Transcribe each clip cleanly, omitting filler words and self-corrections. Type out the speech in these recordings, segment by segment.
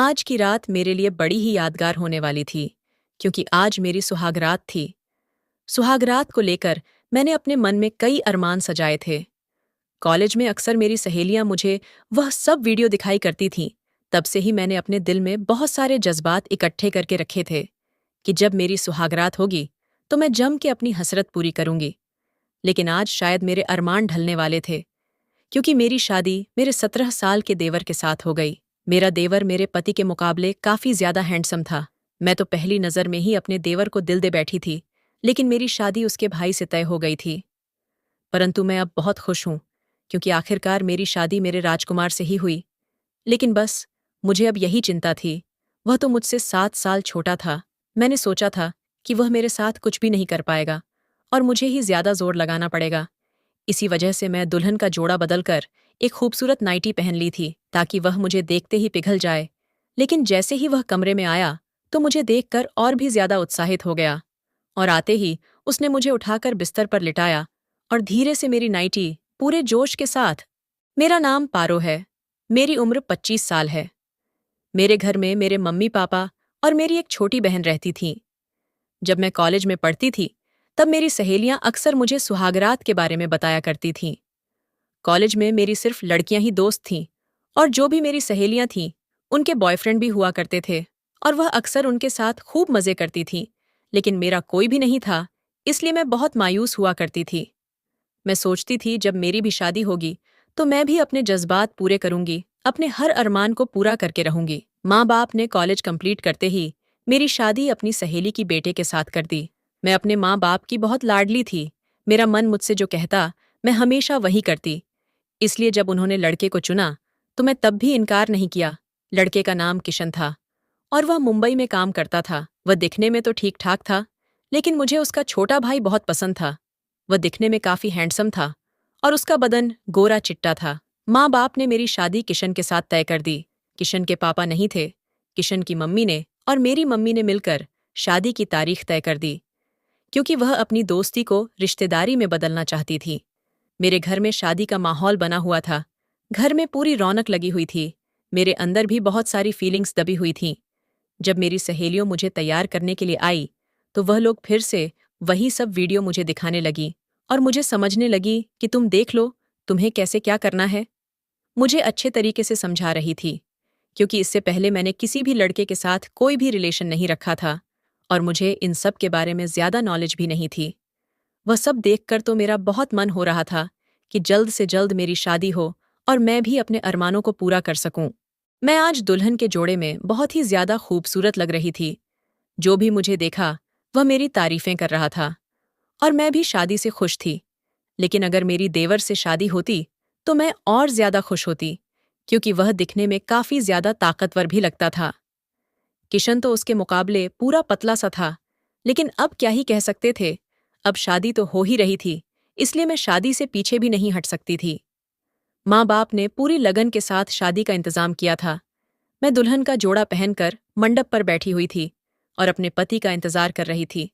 आज की रात मेरे लिए बड़ी ही यादगार होने वाली थी, क्योंकि आज मेरी सुहागरात थी। सुहागरात को लेकर मैंने अपने मन में कई अरमान सजाए थे। कॉलेज में अक्सर मेरी सहेलियां मुझे वह सब वीडियो दिखाई करती थीं। तब से ही मैंने अपने दिल में बहुत सारे जज्बात इकट्ठे करके रखे थे कि जब मेरी सुहागरात होगी तो मैं जम के अपनी हसरत पूरी करूंगी। लेकिन आज शायद मेरे अरमान ढलने वाले थे, क्योंकि मेरी शादी मेरे 17 साल के देवर के साथ हो गई। मेरा देवर मेरे पति के मुकाबले काफी ज्यादा हैंडसम था। मैं तो पहली नजर में ही अपने देवर को दिल दे बैठी थी, लेकिन मेरी शादी उसके भाई से तय हो गई थी। परंतु मैं अब बहुत खुश हूं, क्योंकि आखिरकार मेरी शादी मेरे राजकुमार से ही हुई। लेकिन बस मुझे अब यही चिंता थी, वह तो मुझसे 7 साल छोटा था। मैंने सोचा था कि वह मेरे साथ कुछ भी नहीं कर पाएगा और मुझे ही ज्यादा जोर लगाना पड़ेगा। इसी वजह से मैं दुल्हन का जोड़ा बदलकर एक खूबसूरत नाइटी पहन ली थी, ताकि वह मुझे देखते ही पिघल जाए। लेकिन जैसे ही वह कमरे में आया तो मुझे देखकर और भी ज्यादा उत्साहित हो गया, और आते ही उसने मुझे उठाकर बिस्तर पर लिटाया और धीरे से मेरी नाइटी पूरे जोश के साथ। मेरा नाम पारो है। मेरी उम्र 25 साल है। मेरे घर में मेरे मम्मी पापा और मेरी एक छोटी बहन रहती थीं। जब मैं कॉलेज में पढ़ती थी तब मेरी सहेलियां अक्सर मुझे सुहागरात के बारे में बताया करती थीं। कॉलेज में मेरी सिर्फ लड़कियां ही दोस्त थीं, और जो भी मेरी सहेलियां थीं उनके बॉयफ्रेंड भी हुआ करते थे, और वह अक्सर उनके साथ खूब मजे करती थीं। लेकिन मेरा कोई भी नहीं था, इसलिए मैं बहुत मायूस हुआ करती थी। मैं सोचती थी जब मेरी भी शादी होगी तो मैं भी अपने जज्बात पूरे करूंगी, अपने हर अरमान को पूरा करके रहूंगी। माँ बाप ने कॉलेज कंप्लीट करते ही मेरी शादी अपनी सहेली की बेटे के साथ कर दी। मैं अपने माँ बाप की बहुत लाडली थी। मेरा मन मुझसे जो कहता मैं हमेशा वही करती। इसलिए जब उन्होंने लड़के को चुना तो मैं तब भी इनकार नहीं किया। लड़के का नाम किशन था और वह मुंबई में काम करता था। वह दिखने में तो ठीक ठाक था, लेकिन मुझे उसका छोटा भाई बहुत पसंद था। वह दिखने में काफी हैंडसम था और उसका बदन गोरा चिट्टा था। माँ बाप ने मेरी शादी किशन के साथ तय कर दी। किशन के पापा नहीं थे। किशन की मम्मी ने और मेरी मम्मी ने मिलकर शादी की तारीख तय कर दी, क्योंकि वह अपनी दोस्ती को रिश्तेदारी में बदलना चाहती थी। मेरे घर में शादी का माहौल बना हुआ था। घर में पूरी रौनक लगी हुई थी। मेरे अंदर भी बहुत सारी फीलिंग्स दबी हुई थीं। जब मेरी सहेलियों मुझे तैयार करने के लिए आई तो वह लोग फिर से वही सब वीडियो मुझे दिखाने लगी और मुझे समझने लगी कि तुम देख लो, तुम्हें कैसे क्या करना है। मुझे अच्छे तरीके से समझा रही थी, क्योंकि इससे पहले मैंने किसी भी लड़के के साथ कोई भी रिलेशन नहीं रखा था और मुझे इन सब के बारे में ज्यादा नॉलेज भी नहीं थी। वह सब देखकर तो मेरा बहुत मन हो रहा था कि जल्द से जल्द मेरी शादी हो और मैं भी अपने अरमानों को पूरा कर सकूं। मैं आज दुल्हन के जोड़े में बहुत ही ज्यादा खूबसूरत लग रही थी। जो भी मुझे देखा वह मेरी तारीफें कर रहा था, और मैं भी शादी से खुश थी। लेकिन अगर मेरी देवर से शादी होती तो मैं और ज्यादा खुश होती, क्योंकि वह दिखने में काफी ज्यादा ताकतवर भी लगता था। किशन तो उसके मुकाबले पूरा पतला सा था, लेकिन अब क्या ही कह सकते थे। अब शादी तो हो ही रही थी, इसलिए मैं शादी से पीछे भी नहीं हट सकती थी। माँ बाप ने पूरी लगन के साथ शादी का इंतजाम किया था। मैं दुल्हन का जोड़ा पहनकर मंडप पर बैठी हुई थी और अपने पति का इंतजार कर रही थी।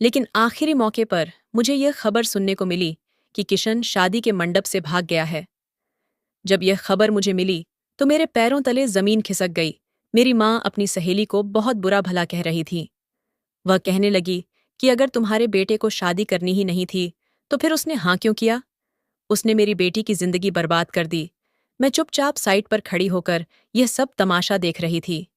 लेकिन आखिरी मौके पर मुझे यह खबर सुनने को मिली कि किशन शादी के मंडप से भाग गया है। जब यह खबर मुझे मिली तो मेरे पैरों तले जमीन खिसक गई। मेरी माँ अपनी सहेली को बहुत बुरा भला कह रही थी। वह कहने लगी कि अगर तुम्हारे बेटे को शादी करनी ही नहीं थी तो फिर उसने हाँ क्यों किया। उसने मेरी बेटी की जिंदगी बर्बाद कर दी। मैं चुपचाप साइड पर खड़ी होकर यह सब तमाशा देख रही थी।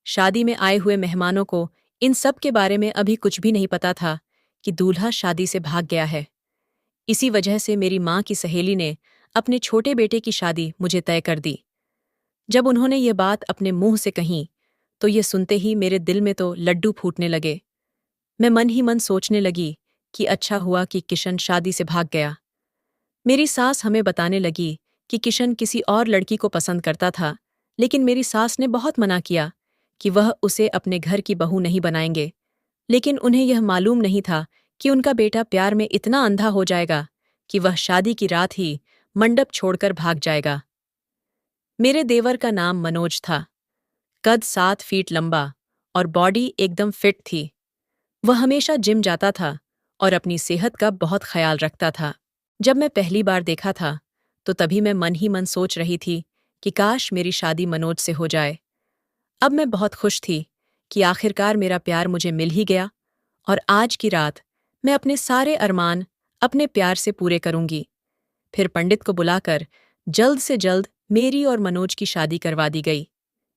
शादी में आए हुए मेहमानों को इन सब के बारे में अभी कुछ भी नहीं पता था कि दूल्हा शादी से भाग गया है। इसी वजह से मेरी माँ की सहेली ने अपने छोटे बेटे की शादी मुझे तय कर दी। जब उन्होंने ये बात अपने मुंह से कही तो ये सुनते ही मेरे दिल में तो लड्डू फूटने लगे। मैं मन ही मन सोचने लगी कि अच्छा हुआ कि किशन शादी से भाग गया। मेरी सास हमें बताने लगी कि किशन किसी और लड़की को पसंद करता था, लेकिन मेरी सास ने बहुत मना किया कि वह उसे अपने घर की बहू नहीं बनाएंगे। लेकिन उन्हें यह मालूम नहीं था कि उनका बेटा प्यार में इतना अंधा हो जाएगा कि वह शादी की रात ही मंडप छोड़कर भाग जाएगा। मेरे देवर का नाम मनोज था। कद 7 फीट लंबा और बॉडी एकदम फिट थी। वह हमेशा जिम जाता था और अपनी सेहत का बहुत ख्याल रखता था। जब मैं पहली बार देखा था तो तभी मैं मन ही मन सोच रही थी कि काश मेरी शादी मनोज से हो जाए। अब मैं बहुत खुश थी कि आखिरकार मेरा प्यार मुझे मिल ही गया और आज की रात मैं अपने सारे अरमान अपने प्यार से पूरे करूंगी। फिर पंडित को बुलाकर जल्द से जल्द मेरी और मनोज की शादी करवा दी गई।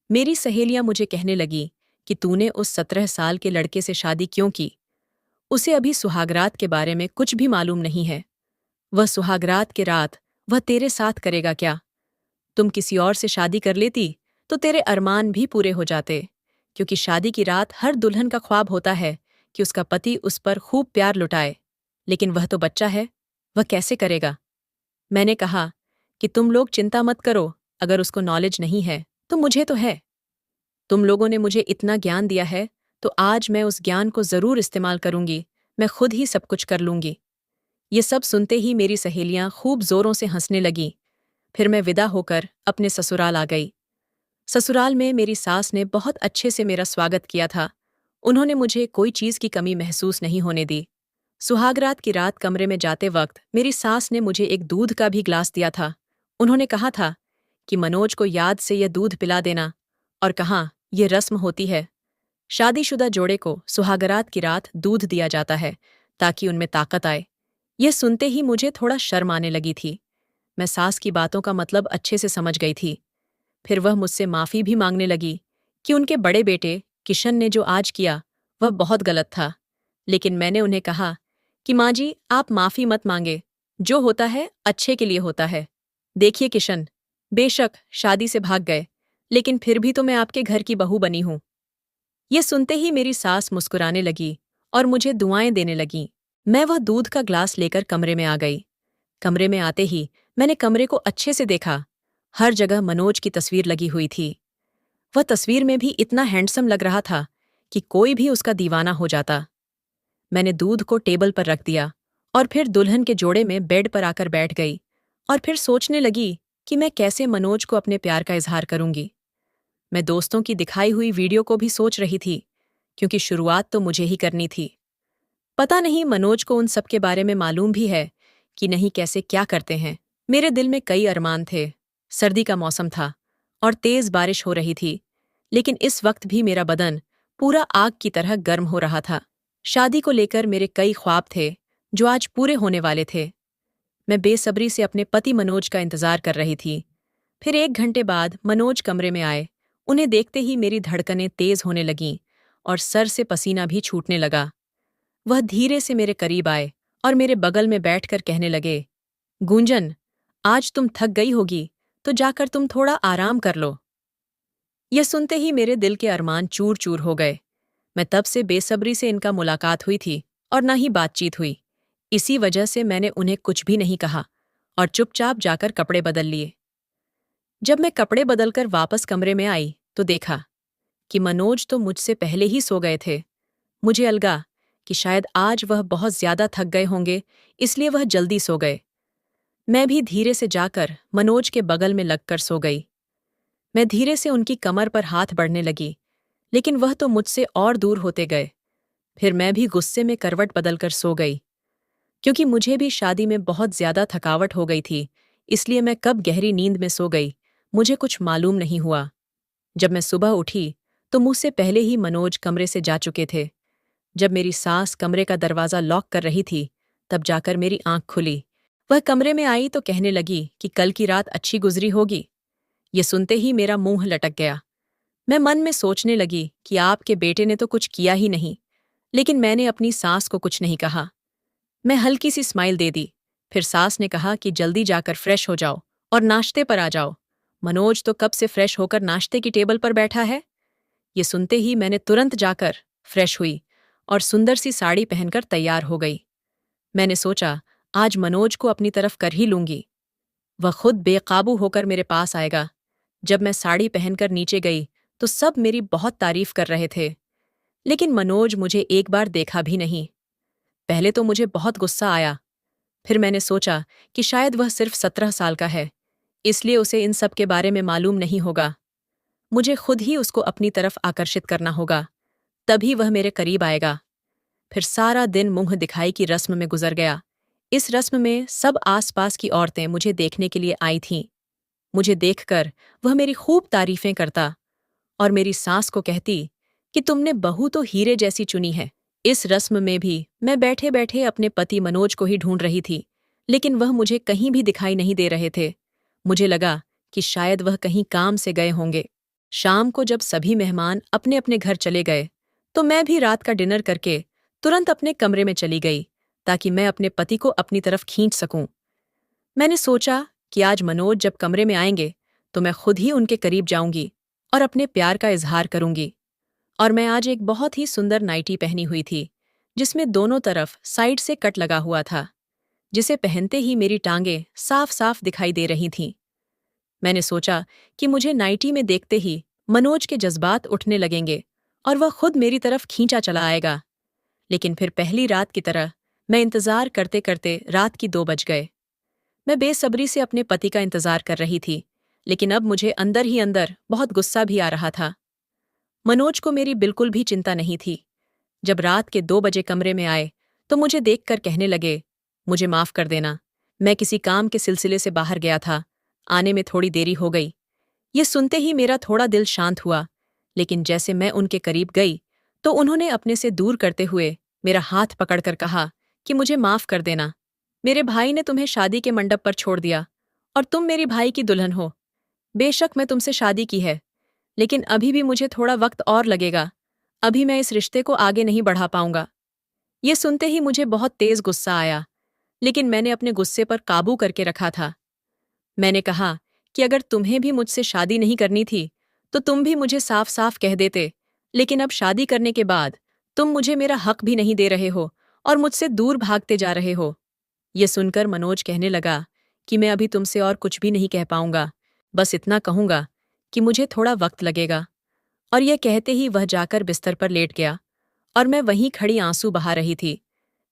मेरी सहेलियां मुझे कहने लगी कि तूने उस 17 साल के लड़के से शादी क्यों की? उसे अभी सुहागरात के बारे में कुछ भी मालूम नहीं है। वह सुहागरात के रात वह तेरे साथ करेगा क्या? तुम किसी और से शादी कर लेती तो तेरे अरमान भी पूरे हो जाते, क्योंकि शादी की रात हर दुल्हन का ख्वाब होता है कि उसका पति उस पर खूब प्यार लुटाए। लेकिन वह तो बच्चा है, वह कैसे करेगा? मैंने कहा कि तुम लोग चिंता मत करो, अगर उसको नॉलेज नहीं है तो मुझे तो है। तुम लोगों ने मुझे इतना ज्ञान दिया है तो आज मैं उस ज्ञान को जरूर इस्तेमाल करूंगी। मैं खुद ही सब कुछ कर लूंगी। ये सब सुनते ही मेरी सहेलियां खूब जोरों से हंसने लगीं। फिर मैं विदा होकर अपने ससुराल आ गई। ससुराल में मेरी सास ने बहुत अच्छे से मेरा स्वागत किया था। उन्होंने मुझे कोई चीज की कमी महसूस नहीं होने दी। सुहागरात की रात कमरे में जाते वक्त मेरी सास ने मुझे एक दूध का भी ग्लास दिया था। उन्होंने कहा था कि मनोज को याद से यह दूध पिला देना, और कहा यह रस्म होती है। शादीशुदा जोड़े को सुहागरात की रात दूध दिया जाता है ताकि उनमें ताकत आए। यह सुनते ही मुझे थोड़ा शर्म आने लगी थी। मैं सास की बातों का मतलब अच्छे से समझ गई थी। फिर वह मुझसे माफी भी मांगने लगी कि उनके बड़े बेटे किशन ने जो आज किया वह बहुत गलत था। लेकिन मैंने उन्हें कहा कि माँ जी, आप माफी मत मांगे, जो होता है अच्छे के लिए होता है। देखिए किशन, बेशक शादी से भाग गए, लेकिन फिर भी तो मैं आपके घर की बहू बनी हूं। ये सुनते ही मेरी सास मुस्कुराने लगी और मुझे दुआएं देने लगी। मैं वह दूध का ग्लास लेकर कमरे में आ गई। कमरे में आते ही मैंने कमरे को अच्छे से देखा। हर जगह मनोज की तस्वीर लगी हुई थी। वह तस्वीर में भी इतना हैंडसम लग रहा था कि कोई भी उसका दीवाना हो जाता। मैंने दूध को टेबल पर रख दिया और फिर दुल्हन के जोड़े में बेड पर आकर बैठ गई और फिर सोचने लगी कि मैं कैसे मनोज को अपने प्यार का इजहार करूंगी। मैं दोस्तों की दिखाई हुई वीडियो को भी सोच रही थी, क्योंकि शुरुआत तो मुझे ही करनी थी। पता नहीं मनोज को उन सब के बारे में मालूम भी है कि नहीं, कैसे क्या करते हैं। मेरे दिल में कई अरमान थे। सर्दी का मौसम था और तेज बारिश हो रही थी, लेकिन इस वक्त भी मेरा बदन पूरा आग की तरह गर्म हो रहा था। शादी को लेकर मेरे कई ख्वाब थे जो आज पूरे होने वाले थे। मैं बेसब्री से अपने पति मनोज का इंतजार कर रही थी। फिर 1 घंटे बाद मनोज कमरे में आए। उन्हें देखते ही मेरी धड़कनें तेज होने लगीं और सर से पसीना भी छूटने लगा। वह धीरे से मेरे करीब आए और मेरे बगल में बैठकर कहने लगे, गूंजन, आज तुम थक गई होगी तो जाकर तुम थोड़ा आराम कर लो। यह सुनते ही मेरे दिल के अरमान चूर चूर हो गए। मैं तब से बेसब्री से इनका मुलाकात हुई थी और न ही बातचीत हुई। इसी वजह से मैंने उन्हें कुछ भी नहीं कहा और चुपचाप जाकर कपड़े बदल लिए। जब मैं कपड़े बदलकर वापस कमरे में आई तो देखा कि मनोज तो मुझसे पहले ही सो गए थे। मुझे अलगा कि शायद आज वह बहुत ज्यादा थक गए होंगे, इसलिए वह जल्दी सो गए। मैं भी धीरे से जाकर मनोज के बगल में लगकर सो गई। मैं धीरे से उनकी कमर पर हाथ बढ़ने लगी, लेकिन वह तो मुझसे और दूर होते गए। फिर मैं भी गुस्से में करवट बदलकर सो गई। क्योंकि मुझे भी शादी में बहुत ज्यादा थकावट हो गई थी, इसलिए मैं कब गहरी नींद में सो गई मुझे कुछ मालूम नहीं हुआ। जब मैं सुबह उठी तो मुझसे पहले ही मनोज कमरे से जा चुके थे। जब मेरी सास कमरे का दरवाजा लॉक कर रही थी तब जाकर मेरी आंख खुली। वह कमरे में आई तो कहने लगी कि कल की रात अच्छी गुजरी होगी। ये सुनते ही मेरा मुंह लटक गया। मैं मन में सोचने लगी कि आपके बेटे ने तो कुछ किया ही नहीं, लेकिन मैंने अपनी सास को कुछ नहीं कहा। मैं हल्की सी स्माइल दे दी। फिर सास ने कहा कि जल्दी जाकर फ्रेश हो जाओ और नाश्ते पर आ जाओ। मनोज तो कब से फ्रेश होकर नाश्ते की टेबल पर बैठा है। ये सुनते ही मैंने तुरंत जाकर फ्रेश हुई और सुंदर सी साड़ी पहनकर तैयार हो गई। मैंने सोचा आज मनोज को अपनी तरफ कर ही लूंगी। वह खुद बेकाबू होकर मेरे पास आएगा। जब मैं साड़ी पहनकर नीचे गई तो सब मेरी बहुत तारीफ कर रहे थे, लेकिन मनोज मुझे एक बार देखा भी नहीं। पहले तो मुझे बहुत गुस्सा आया। फिर मैंने सोचा कि शायद वह सिर्फ 17 साल का है, इसलिए उसे इन सब के बारे में मालूम नहीं होगा। मुझे खुद ही उसको अपनी तरफ आकर्षित करना होगा, तभी वह मेरे करीब आएगा। फिर सारा दिन मुंह दिखाई की रस्म में गुजर गया। इस रस्म में सब आसपास की औरतें मुझे देखने के लिए आई थीं। मुझे देखकर वह मेरी खूब तारीफें करता और मेरी सास को कहती कि तुमने बहू तो हीरे जैसी चुनी है। इस रस्म में भी मैं बैठे बैठे अपने पति मनोज को ही ढूंढ रही थी, लेकिन वह मुझे कहीं भी दिखाई नहीं दे रहे थे। मुझे लगा कि शायद वह कहीं काम से गए होंगे। शाम को जब सभी मेहमान अपने अपने घर चले गए, तो मैं भी रात का डिनर करके तुरंत अपने कमरे में चली गई, ताकि मैं अपने पति को अपनी तरफ खींच सकूं। मैंने सोचा कि आज मनोज जब कमरे में आएंगे तो मैं खुद ही उनके करीब जाऊंगी और अपने प्यार का इजहार करूंगी। और मैं आज एक बहुत ही सुंदर नाइटी पहनी हुई थी, जिसमें दोनों तरफ साइड से कट लगा हुआ था, जिसे पहनते ही मेरी टांगें साफ साफ दिखाई दे रही थीं। मैंने सोचा कि मुझे नाइटी में देखते ही मनोज के जज्बात उठने लगेंगे और वह खुद मेरी तरफ खींचा चला आएगा। लेकिन फिर पहली रात की तरह मैं इंतजार करते करते रात की 2 बज गए। मैं बेसब्री से अपने पति का इंतजार कर रही थी, लेकिन अब मुझे अंदर ही अंदर बहुत गुस्सा भी आ रहा था। मनोज को मेरी बिल्कुल भी चिंता नहीं थी। जब रात के 2 बजे कमरे में आए तो मुझे देखकर कहने लगे, मुझे माफ कर देना, मैं किसी काम के सिलसिले से बाहर गया था, आने में थोड़ी देरी हो गई। ये सुनते ही मेरा थोड़ा दिल शांत हुआ, लेकिन जैसे मैं उनके करीब गई तो उन्होंने अपने से दूर करते हुए मेरा हाथ पकड़कर कहा कि मुझे माफ कर देना। मेरे भाई ने तुम्हें शादी के मंडप पर छोड़ दिया और तुम मेरी भाई की दुल्हन हो। बेशक मैं तुमसे शादी की है, लेकिन अभी भी मुझे थोड़ा वक्त और लगेगा। अभी मैं इस रिश्ते को आगे नहीं बढ़ा पाऊंगा। ये सुनते ही मुझे बहुत तेज गुस्सा आया, लेकिन मैंने अपने गुस्से पर काबू करके रखा था। मैंने कहा कि अगर तुम्हें भी मुझसे शादी नहीं करनी थी तो तुम भी मुझे साफ साफ कह देते, लेकिन अब शादी करने के बाद तुम मुझे मेरा हक भी नहीं दे रहे हो और मुझसे दूर भागते जा रहे हो। ये सुनकर मनोज कहने लगा कि मैं अभी तुमसे और कुछ भी नहीं कह पाऊंगा, बस इतना कहूंगा कि मुझे थोड़ा वक्त लगेगा। और यह कहते ही वह जाकर बिस्तर पर लेट गया और मैं वहीं खड़ी आंसू बहा रही थी।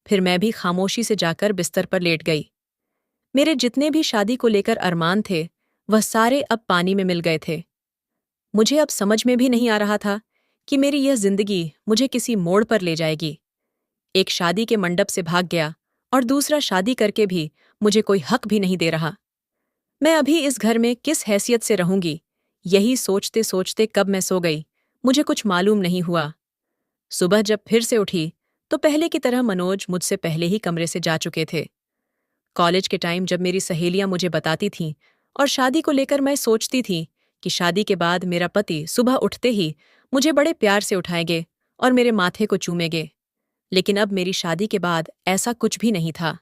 फिर मैं भी खामोशी से जाकर बिस्तर पर लेट गई। मेरे जितने भी शादी को लेकर अरमान थे, वह सारे अब पानी में मिल गए थे। मुझे अब समझ में भी नहीं आ रहा था कि मेरी यह जिंदगी मुझे किसी मोड़ पर ले जाएगी। एक शादी के मंडप से भाग गया और दूसरा शादी करके भी मुझे कोई हक भी नहीं दे रहा। मैं अभी इस घर में किस हैसियत से रहूंगी, यही सोचते सोचते कब मैं सो गई, मुझे कुछ मालूम नहीं हुआ। सुबह जब फिर से उठी तो पहले की तरह मनोज मुझसे पहले ही कमरे से जा चुके थे। कॉलेज के टाइम जब मेरी सहेलियां मुझे बताती थीं और शादी को लेकर मैं सोचती थी कि शादी के बाद मेरा पति सुबह उठते ही मुझे बड़े प्यार से उठाएंगे और मेरे माथे को चूमेंगे, लेकिन अब मेरी शादी के बाद ऐसा कुछ भी नहीं था।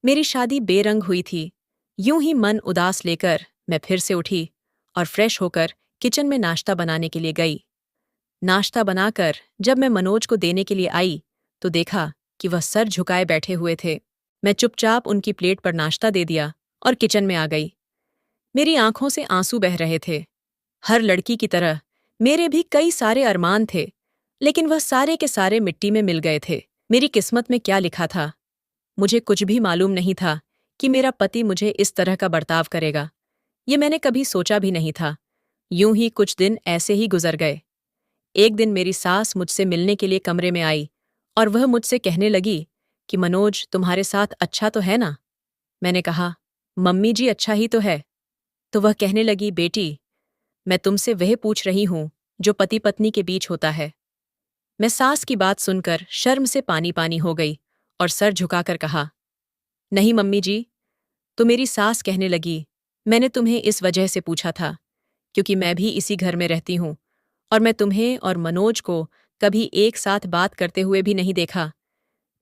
मेरी शादी बेरंग हुई थी। यूं ही मन उदास लेकर मैं फिर से उठी और फ्रेश होकर किचन में नाश्ता बनाने के लिए गई। नाश्ता बनाकर जब मैं मनोज को देने के लिए आई तो देखा कि वह सर झुकाए बैठे हुए थे। मैं चुपचाप उनकी प्लेट पर नाश्ता दे दिया और किचन में आ गई। मेरी आंखों से आंसू बह रहे थे। हर लड़की की तरह मेरे भी कई सारे अरमान थे, लेकिन वह सारे के सारे मिट्टी में मिल गए थे। मेरी किस्मत में क्या लिखा था, मुझे कुछ भी मालूम नहीं था कि मेरा पति मुझे इस तरह का बर्ताव करेगा। ये मैंने कभी सोचा भी नहीं था। यूं ही कुछ दिन ऐसे ही गुजर गए। एक दिन मेरी सास मुझसे मिलने के लिए कमरे में आई और वह मुझसे कहने लगी कि मनोज तुम्हारे साथ अच्छा तो है ना। मैंने कहा, मम्मी जी अच्छा ही तो है। तो वह कहने लगी, बेटी मैं तुमसे वह पूछ रही हूं जो पति पत्नी के बीच होता है। मैं सास की बात सुनकर शर्म से पानी पानी हो गई और सर झुकाकर कहा, नहीं मम्मी जी। तो मेरी सास कहने लगी, मैंने तुम्हें इस वजह से पूछा था क्योंकि मैं भी इसी घर में रहती हूं और मैं तुम्हें और मनोज को कभी एक साथ बात करते हुए भी नहीं देखा।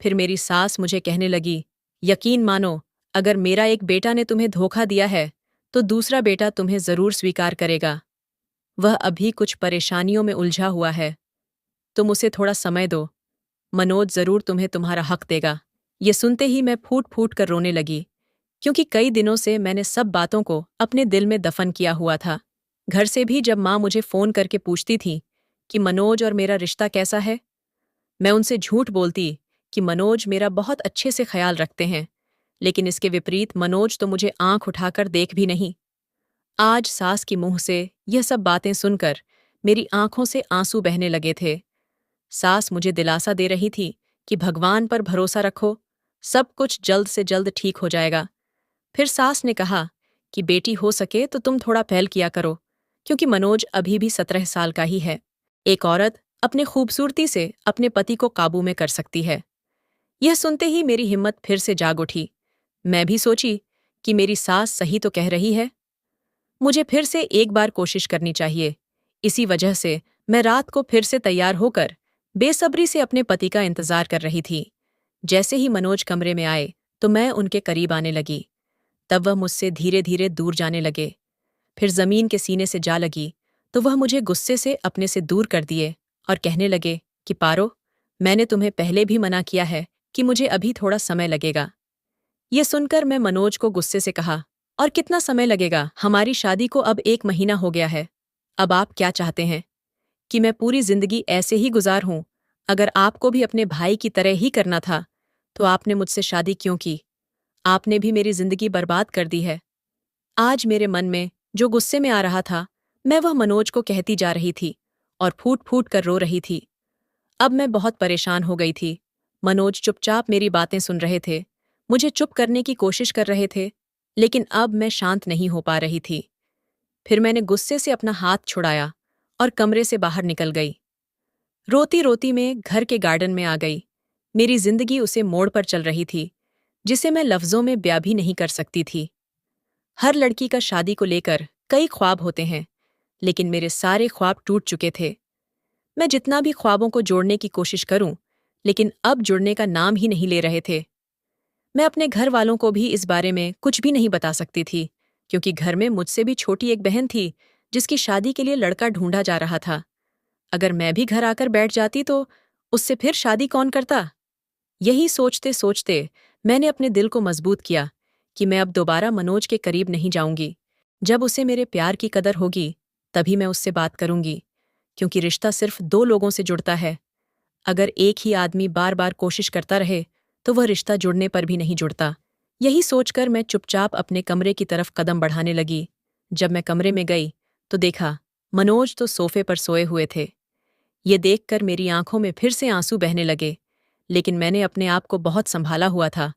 फिर मेरी सास मुझे कहने लगी, यकीन मानो अगर मेरा एक बेटा ने तुम्हें धोखा दिया है तो दूसरा बेटा तुम्हें जरूर स्वीकार करेगा। वह अभी कुछ परेशानियों में उलझा हुआ है, तुम उसे थोड़ा समय दो, मनोज जरूर तुम्हें तुम्हारा हक देगा। ये सुनते ही मैं फूट फूट कर रोने लगी, क्योंकि कई दिनों से मैंने सब बातों को अपने दिल में दफन किया हुआ था। घर से भी जब माँ मुझे फोन करके पूछती थी कि मनोज और मेरा रिश्ता कैसा है, मैं उनसे झूठ बोलती कि मनोज मेरा बहुत अच्छे से ख्याल रखते हैं, लेकिन इसके विपरीत मनोज तो मुझे आंख उठाकर देख भी नहीं। आज सास की मुंह से यह सब बातें सुनकर मेरी आंखों से आंसू बहने लगे थे। सास मुझे दिलासा दे रही थी कि भगवान पर भरोसा रखो, सब कुछ जल्द से जल्द ठीक हो जाएगा। फिर सास ने कहा कि बेटी हो सके तो तुम थोड़ा पहल किया करो, क्योंकि मनोज अभी भी 17 साल का ही है। एक औरत अपने खूबसूरती से अपने पति को काबू में कर सकती है। यह सुनते ही मेरी हिम्मत फिर से जाग उठी। मैं भी सोची कि मेरी सास सही तो कह रही है। मुझे फिर से एक बार कोशिश करनी चाहिए। इसी वजह से मैं रात को फिर से तैयार होकर बेसब्री से अपने पति का इंतजार कर रही थी। जैसे ही मनोज कमरे में आए तो मैं उनके करीब आने लगी। तब वह मुझसे धीरे धीरे दूर जाने लगे। फिर जमीन के सीने से जा लगी तो वह मुझे गुस्से से अपने से दूर कर दिए और कहने लगे कि पारो, मैंने तुम्हें पहले भी मना किया है कि मुझे अभी थोड़ा समय लगेगा। ये सुनकर मैं मनोज को गुस्से से कहा, और कितना समय लगेगा? हमारी शादी को अब 1 महीना हो गया है। अब आप क्या चाहते हैं कि मैं पूरी जिंदगी ऐसे ही गुजार हूं? अगर आपको भी अपने भाई की तरह ही करना था तो आपने मुझसे शादी क्यों की? आपने भी मेरी जिंदगी बर्बाद कर दी है। आज मेरे मन में जो गुस्से में आ रहा था, मैं वह मनोज को कहती जा रही थी और फूट फूट कर रो रही थी। अब मैं बहुत परेशान हो गई थी। मनोज चुपचाप मेरी बातें सुन रहे थे, मुझे चुप करने की कोशिश कर रहे थे, लेकिन अब मैं शांत नहीं हो पा रही थी। फिर मैंने गुस्से से अपना हाथ छुड़ाया और कमरे से बाहर निकल गई। रोती रोती मैं घर के गार्डन में आ गई। मेरी जिंदगी उसे मोड़ पर चल रही थी, जिसे मैं लफ्जों में बयां भी नहीं कर सकती थी। हर लड़की का शादी को लेकर कई ख्वाब होते हैं, लेकिन मेरे सारे ख्वाब टूट चुके थे। मैं जितना भी ख्वाबों को जोड़ने की कोशिश करूं, लेकिन अब जुड़ने का नाम ही नहीं ले रहे थे। मैं अपने घर वालों को भी इस बारे में कुछ भी नहीं बता सकती थी, क्योंकि घर में मुझसे भी छोटी एक बहन थी जिसकी शादी के लिए लड़का ढूंढा जा रहा था। अगर मैं भी घर आकर बैठ जाती तो उससे फिर शादी कौन करता? यही सोचते सोचते मैंने अपने दिल को मजबूत किया कि मैं अब दोबारा मनोज के करीब नहीं जाऊंगी। जब उसे मेरे प्यार की कदर होगी तभी मैं उससे बात करूंगी, क्योंकि रिश्ता सिर्फ 2 लोगों से जुड़ता है। अगर एक ही आदमी बार बार कोशिश करता रहे तो वह रिश्ता जुड़ने पर भी नहीं जुड़ता। यही सोचकर मैं चुपचाप अपने कमरे की तरफ कदम बढ़ाने लगी। जब मैं कमरे में गई तो देखा मनोज तो सोफे पर सोए हुए थे। ये देखकर मेरी आंखों में फिर से आंसू बहने लगे, लेकिन मैंने अपने आप को बहुत संभाला हुआ था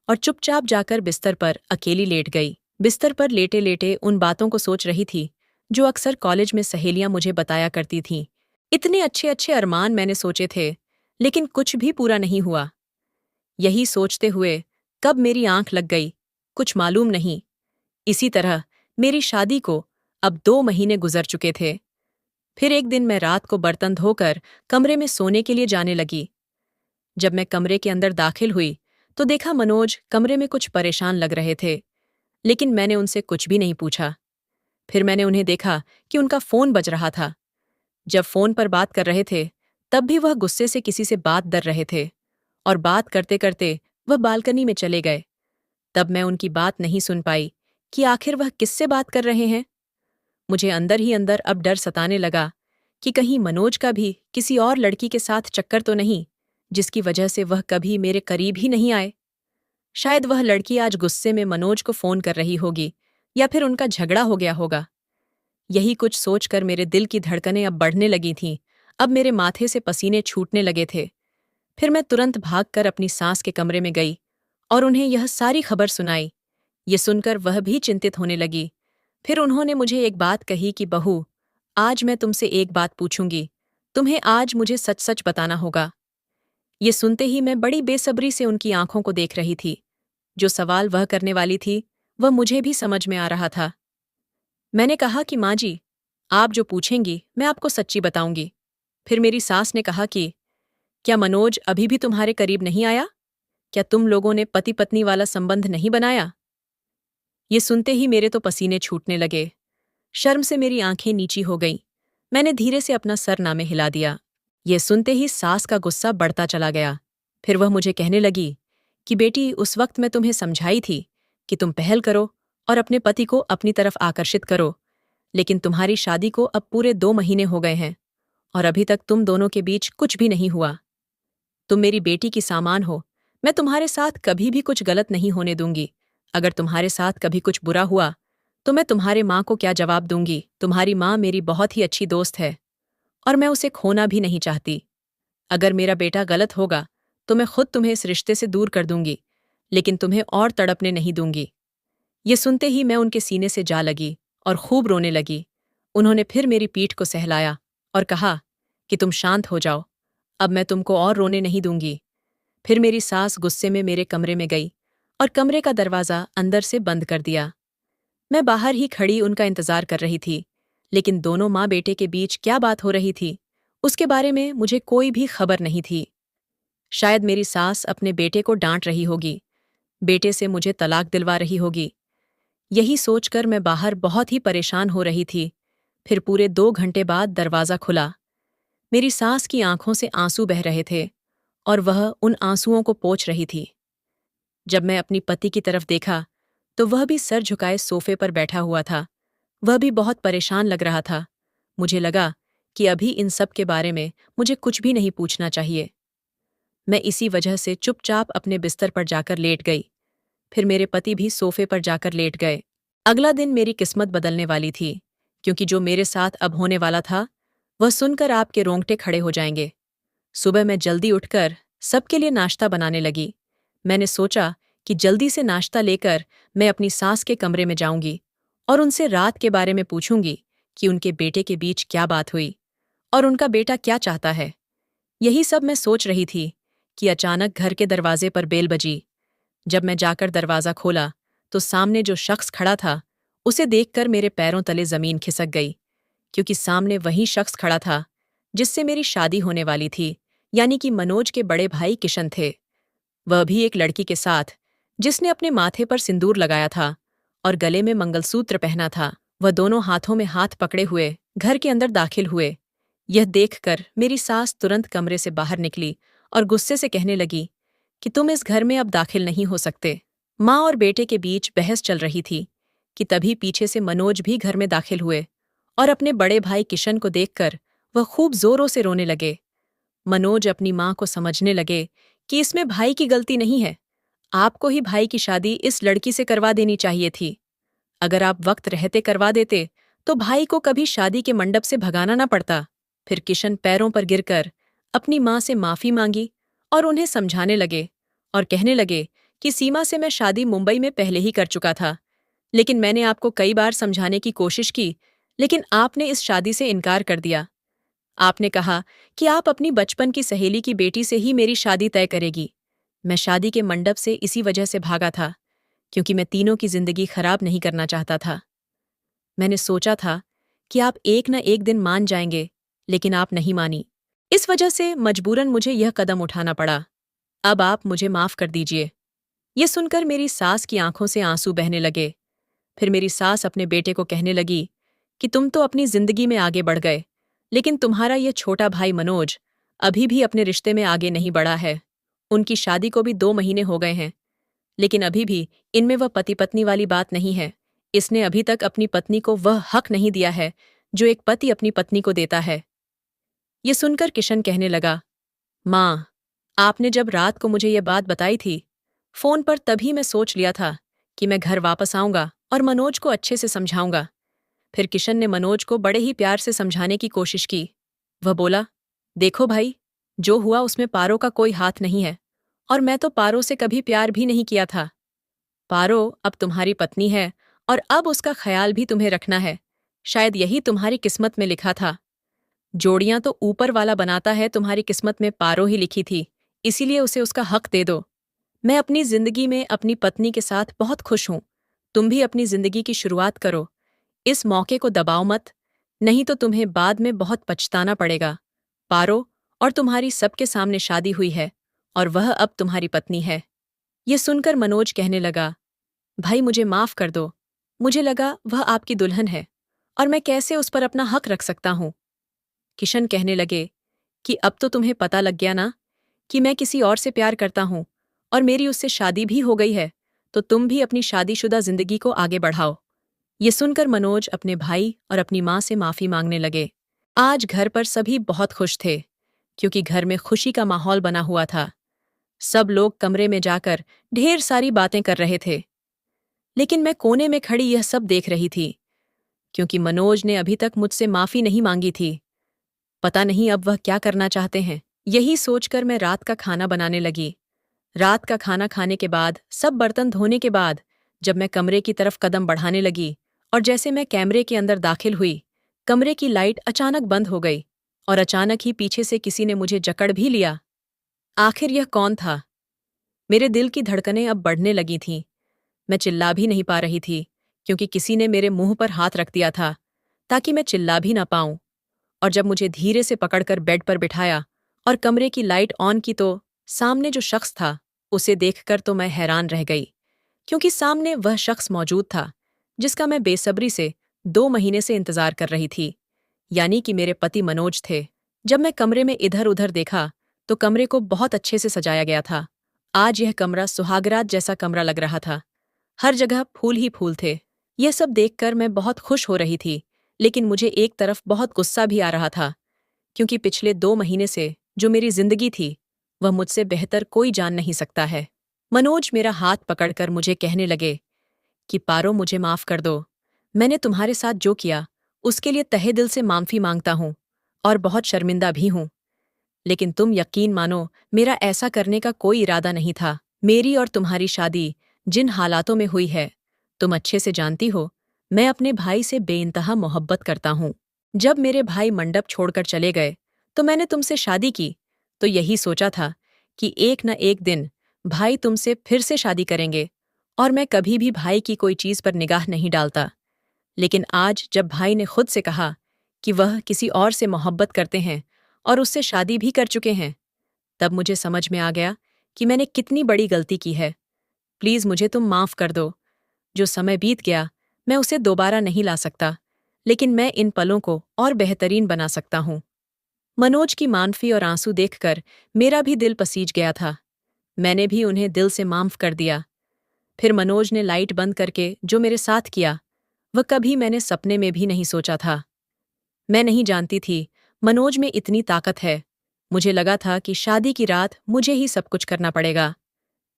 और चुपचाप जाकर बिस्तर पर अकेली लेट गई। बिस्तर पर लेटे लेटे उन बातों को सोच रही थी जो अक्सर कॉलेज में सहेलियां मुझे बताया करती थीं। इतने अच्छे अच्छे अरमान मैंने सोचे थे, लेकिन कुछ भी पूरा नहीं हुआ। यही सोचते हुए कब मेरी आंख लग गई, कुछ मालूम नहीं। इसी तरह मेरी शादी को अब 2 महीने गुजर चुके थे। फिर एक दिन मैं रात को बर्तन धोकर कमरे में सोने के लिए जाने लगी। जब मैं कमरे के अंदर दाखिल हुई तो देखा मनोज कमरे में कुछ परेशान लग रहे थे, लेकिन मैंने उनसे कुछ भी नहीं पूछा। फिर मैंने उन्हें देखा कि उनका फोन बज रहा था। जब फोन पर बात कर रहे थे तब भी वह गुस्से से किसी से बात कर रहे थे और बात करते करते वह बालकनी में चले गए। तब मैं उनकी बात नहीं सुन पाई कि आखिर वह किससे बात कर रहे हैं। मुझे अंदर ही अंदर अब डर सताने लगा कि कहीं मनोज का भी किसी और लड़की के साथ चक्कर तो नहीं, जिसकी वजह से वह कभी मेरे करीब ही नहीं आए। शायद वह लड़की आज गुस्से में मनोज को फोन कर रही होगी, या फिर उनका झगड़ा हो गया होगा। यही कुछ सोचकर मेरे दिल की धड़कनें अब बढ़ने लगी थीं। अब मेरे माथे से पसीने छूटने लगे थे। फिर मैं तुरंत भागकर अपनी सास के कमरे में गई और उन्हें यह सारी खबर सुनाई। ये सुनकर वह भी चिंतित होने लगी। फिर उन्होंने मुझे एक बात कही कि बहू, आज मैं तुमसे एक बात पूछूंगी, तुम्हें आज मुझे सच सच बताना होगा। ये सुनते ही मैं बड़ी बेसब्री से उनकी आंखों को देख रही थी। जो सवाल वह करने वाली थी वह मुझे भी समझ में आ रहा था। मैंने कहा कि माँ जी, आप जो पूछेंगी मैं आपको सच्ची बताऊंगी। फिर मेरी सास ने कहा कि क्या मनोज अभी भी तुम्हारे करीब नहीं आया? क्या तुम लोगों ने पति पत्नी वाला संबंध नहीं बनाया? ये सुनते ही मेरे तो पसीने छूटने लगे। शर्म से मेरी आंखें नीची हो गईं। मैंने धीरे से अपना सर नामे हिला दिया। ये सुनते ही सास का गुस्सा बढ़ता चला गया। फिर वह मुझे कहने लगी कि बेटी, उस वक्त मैं तुम्हें समझाई थी कि तुम पहल करो और अपने पति को अपनी तरफ आकर्षित करो, लेकिन तुम्हारी शादी को अब पूरे 2 महीने हो गए हैं और अभी तक तुम दोनों के बीच कुछ भी नहीं हुआ। तुम मेरी बेटी की सामान हो। मैं तुम्हारे साथ कभी भी कुछ गलत नहीं होने दूंगी। अगर तुम्हारे साथ कभी कुछ बुरा हुआ तो मैं तुम्हारे माँ को क्या जवाब दूंगी? तुम्हारी माँ मेरी बहुत ही अच्छी दोस्त है और मैं उसे खोना भी नहीं चाहती। अगर मेरा बेटा गलत होगा तो मैं खुद तुम्हें इस रिश्ते से दूर कर दूंगी, लेकिन तुम्हें और तड़पने नहीं दूंगी। ये सुनते ही मैं उनके सीने से जा लगी और खूब रोने लगी उन्होंने फिर मेरी पीठ को सहलाया और कहा कि तुम शांत हो जाओ, अब मैं तुमको और रोने नहीं दूंगी। फिर मेरी सास गुस्से में मेरे कमरे में गई और कमरे का दरवाज़ा अंदर से बंद कर दिया। मैं बाहर ही खड़ी उनका इंतजार कर रही थी, लेकिन दोनों माँ बेटे के बीच क्या बात हो रही थी, उसके बारे में मुझे कोई भी खबर नहीं थी। शायद मेरी सास अपने बेटे को डांट रही होगी, बेटे से मुझे तलाक दिलवा रही होगी। यही सोचकर मैं बाहर बहुत ही परेशान हो रही थी। फिर पूरे 2 घंटे बाद दरवाज़ा खुला। मेरी सास की आंखों से आंसू बह रहे थे और वह उन आंसुओं को पोंछ रही थी। जब मैं अपनी पति की तरफ देखा, तो वह भी सर झुकाए सोफे पर बैठा हुआ था। वह भी बहुत परेशान लग रहा था। मुझे लगा कि अभी इन सब के बारे में मुझे कुछ भी नहीं पूछना चाहिए। मैं इसी वजह से चुपचाप अपने बिस्तर पर जाकर लेट गई। फिर मेरे पति भी सोफे पर जाकर लेट गए। अगला दिन मेरी किस्मत बदलने वाली थी, क्योंकि जो मेरे साथ अब होने वाला था, वह सुनकर आपके रोंगटे खड़े हो जाएंगे। सुबह मैं जल्दी उठकर सबके लिए नाश्ता बनाने लगी। मैंने सोचा कि जल्दी से नाश्ता लेकर मैं अपनी सास के कमरे में जाऊंगी और उनसे रात के बारे में पूछूंगी कि उनके बेटे के बीच क्या बात हुई और उनका बेटा क्या चाहता है। यही सब मैं सोच रही थी कि अचानक घर के दरवाजे पर बेल बजी। जब मैं जाकर दरवाज़ा खोला, तो सामने जो शख्स खड़ा था, उसे देखकर मेरे पैरों तले जमीन खिसक गई, क्योंकि सामने वही शख्स खड़ा था जिससे मेरी शादी होने वाली थी, यानी कि मनोज के बड़े भाई किशन थे। वह भी एक लड़की के साथ, जिसने अपने माथे पर सिंदूर लगाया था और गले में मंगलसूत्र पहना था। वह दोनों हाथों में हाथ पकड़े हुए घर के अंदर दाखिल हुए। यह देखकर मेरी सास तुरंत कमरे से बाहर निकली और गुस्से से कहने लगी कि तुम इस घर में अब दाखिल नहीं हो सकते। माँ और बेटे के बीच बहस चल रही थी कि तभी पीछे से मनोज भी घर में दाखिल हुए और अपने बड़े भाई किशन को देखकर वह खूब जोरों से रोने लगे। मनोज अपनी माँ को समझने लगे कि इसमें भाई की गलती नहीं है, आपको ही भाई की शादी इस लड़की से करवा देनी चाहिए थी। अगर आप वक्त रहते करवा देते तो भाई को कभी शादी के मंडप से भगाना ना पड़ता। फिर किशन पैरों पर गिरकर अपनी माँ से माफी मांगी और उन्हें समझाने लगे और कहने लगे कि सीमा से मैं शादी मुंबई में पहले ही कर चुका था, लेकिन मैंने आपको कई बार समझाने की कोशिश की, लेकिन आपने इस शादी से इनकार कर दिया। आपने कहा कि आप अपनी बचपन की सहेली की बेटी से ही मेरी शादी तय करेगी। मैं शादी के मंडप से इसी वजह से भागा था, क्योंकि मैं तीनों की जिंदगी खराब नहीं करना चाहता था। मैंने सोचा था कि आप एक न एक दिन मान जाएंगे, लेकिन आप नहीं मानी। इस वजह से मजबूरन मुझे यह कदम उठाना पड़ा। अब आप मुझे माफ कर दीजिए। ये सुनकर मेरी सास की आंखों से आंसू बहने लगे। फिर मेरी सास अपने बेटे को कहने लगी कि तुम तो अपनी जिंदगी में आगे बढ़ गए, लेकिन तुम्हारा यह छोटा भाई मनोज अभी भी अपने रिश्ते में आगे नहीं बढ़ा है। उनकी शादी को भी 2 महीने हो गए हैं, लेकिन अभी भी इनमें वह पति पत्नी वाली बात नहीं है। इसने अभी तक अपनी पत्नी को वह हक नहीं दिया है जो एक पति अपनी पत्नी को देता है। ये सुनकर किशन कहने लगा, माँ, आपने जब रात को मुझे यह बात बताई थी फोन पर, तभी मैं सोच लिया था कि मैं घर वापस आऊंगा और मनोज को अच्छे से समझाऊंगा। फिर किशन ने मनोज को बड़े ही प्यार से समझाने की कोशिश की। वह बोला, देखो भाई, जो हुआ उसमें पारो का कोई हाथ नहीं है, और मैं तो पारो से कभी प्यार भी नहीं किया था। पारो अब तुम्हारी पत्नी है और अब उसका ख्याल भी तुम्हें रखना है। शायद यही तुम्हारी किस्मत में लिखा था। जोड़ियां तो ऊपर वाला बनाता है, तुम्हारी किस्मत में पारो ही लिखी थी, इसीलिए उसे उसका हक दे दो। मैं अपनी जिंदगी में अपनी पत्नी के साथ बहुत खुश हूं। तुम भी अपनी जिंदगी की शुरुआत करो। इस मौके को दबाओ मत, नहीं तो तुम्हें बाद में बहुत पछताना पड़ेगा। पारो और तुम्हारी सबके सामने शादी हुई है और वह अब तुम्हारी पत्नी है। ये सुनकर मनोज कहने लगा, भाई मुझे माफ कर दो। मुझे लगा वह आपकी दुल्हन है और मैं कैसे उस पर अपना हक रख सकता हूं। किशन कहने लगे कि अब तो तुम्हें पता लग गया ना कि मैं किसी और से प्यार करता हूं और मेरी उससे शादी भी हो गई है, तो तुम भी अपनी शादीशुदा जिंदगी को आगे बढ़ाओ। ये सुनकर मनोज अपने भाई और अपनी माँ से माफी मांगने लगे। आज घर पर सभी बहुत खुश थे, क्योंकि घर में खुशी का माहौल बना हुआ था। सब लोग कमरे में जाकर ढेर सारी बातें कर रहे थे, लेकिन मैं कोने में खड़ी यह सब देख रही थी, क्योंकि मनोज ने अभी तक मुझसे माफी नहीं मांगी थी। पता नहीं अब वह क्या करना चाहते हैं। यही सोचकर मैं रात का खाना बनाने लगी। रात का खाना खाने के बाद, सब बर्तन धोने के बाद, जब मैं कमरे की तरफ कदम बढ़ाने लगी और जैसे मैं कैमरे के अंदर दाखिल हुई, कमरे की लाइट अचानक बंद हो गई और अचानक ही पीछे से किसी ने मुझे जकड़ भी लिया। आखिर यह कौन था? मेरे दिल की धड़कनें अब बढ़ने लगी थीं। मैं चिल्ला भी नहीं पा रही थी, क्योंकि किसी ने मेरे मुंह पर हाथ रख दिया था, ताकि मैं चिल्ला भी ना पाऊं। और जब मुझे धीरे से पकड़कर बेड पर बिठाया और कमरे की लाइट ऑन की तो सामने जो शख्स था, उसे देखकर तो मैं हैरान रह गई, क्योंकि सामने वह शख्स मौजूद था जिसका मैं बेसब्री से 2 महीने से इंतजार कर रही थी, यानी कि मेरे पति मनोज थे। जब मैं कमरे में इधर उधर देखा तो कमरे को बहुत अच्छे से सजाया गया था। आज यह कमरा सुहागरात जैसा कमरा लग रहा था। हर जगह फूल ही फूल थे। यह सब देखकर मैं बहुत खुश हो रही थी, लेकिन मुझे एक तरफ बहुत गुस्सा भी आ रहा था, क्योंकि पिछले 2 महीने से जो मेरी जिंदगी थी, वह मुझसे बेहतर कोई जान नहीं सकता है। मनोज मेरा हाथ पकड़कर मुझे कहने लगे कि पारो, मुझे माफ कर दो। मैंने तुम्हारे साथ जो किया उसके लिए तहे दिल से माफी मांगता हूँ और बहुत शर्मिंदा भी हूँ। लेकिन तुम यकीन मानो, मेरा ऐसा करने का कोई इरादा नहीं था। मेरी और तुम्हारी शादी जिन हालातों में हुई है, तुम अच्छे से जानती हो। मैं अपने भाई से बेइंतहा मोहब्बत करता हूँ। जब मेरे भाई मंडप छोड़कर चले गए तो मैंने तुमसे शादी की, तो यही सोचा था कि एक न एक दिन भाई तुमसे फिर से शादी करेंगे, और मैं कभी भी भाई की कोई चीज़ पर निगाह नहीं डालता। लेकिन आज जब भाई ने खुद से कहा कि वह किसी और से मोहब्बत करते हैं और उससे शादी भी कर चुके हैं, तब मुझे समझ में आ गया कि मैंने कितनी बड़ी गलती की है। प्लीज़ मुझे तुम माफ़ कर दो। जो समय बीत गया मैं उसे दोबारा नहीं ला सकता, लेकिन मैं इन पलों को और बेहतरीन बना सकता हूँ। मनोज की मानफी और आंसू देखकर मेरा भी दिल पसीज गया था। मैंने भी उन्हें दिल से माफ़ कर दिया। फिर मनोज ने लाइट बंद करके जो मेरे साथ किया, वह कभी मैंने सपने में भी नहीं सोचा था। मैं नहीं जानती थी मनोज में इतनी ताकत है। मुझे लगा था कि शादी की रात मुझे ही सब कुछ करना पड़ेगा,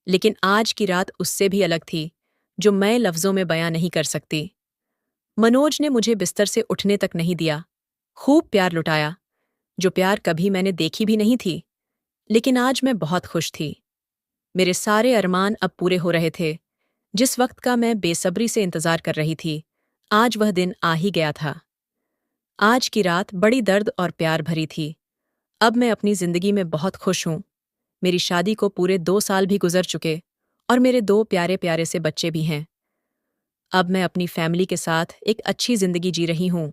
लेकिन आज की रात उससे भी अलग थी, जो मैं लफ्ज़ों में बयां नहीं कर सकती। मनोज ने मुझे बिस्तर से उठने तक नहीं दिया। खूब प्यार लुटाया, जो प्यार कभी मैंने देखी भी नहीं थी। लेकिन आज मैं बहुत खुश थी। मेरे सारे अरमान अब पूरे हो रहे थे। जिस वक्त का मैं बेसब्री से इंतजार कर रही थी, आज वह दिन आ ही गया था। आज की रात बड़ी दर्द और प्यार भरी थी। अब मैं अपनी जिंदगी में बहुत खुश हूँ। मेरी शादी को पूरे 2 साल भी गुजर चुके और मेरे 2 प्यारे प्यारे से बच्चे भी हैं। अब मैं अपनी फैमिली के साथ एक अच्छी जिंदगी जी रही हूँ।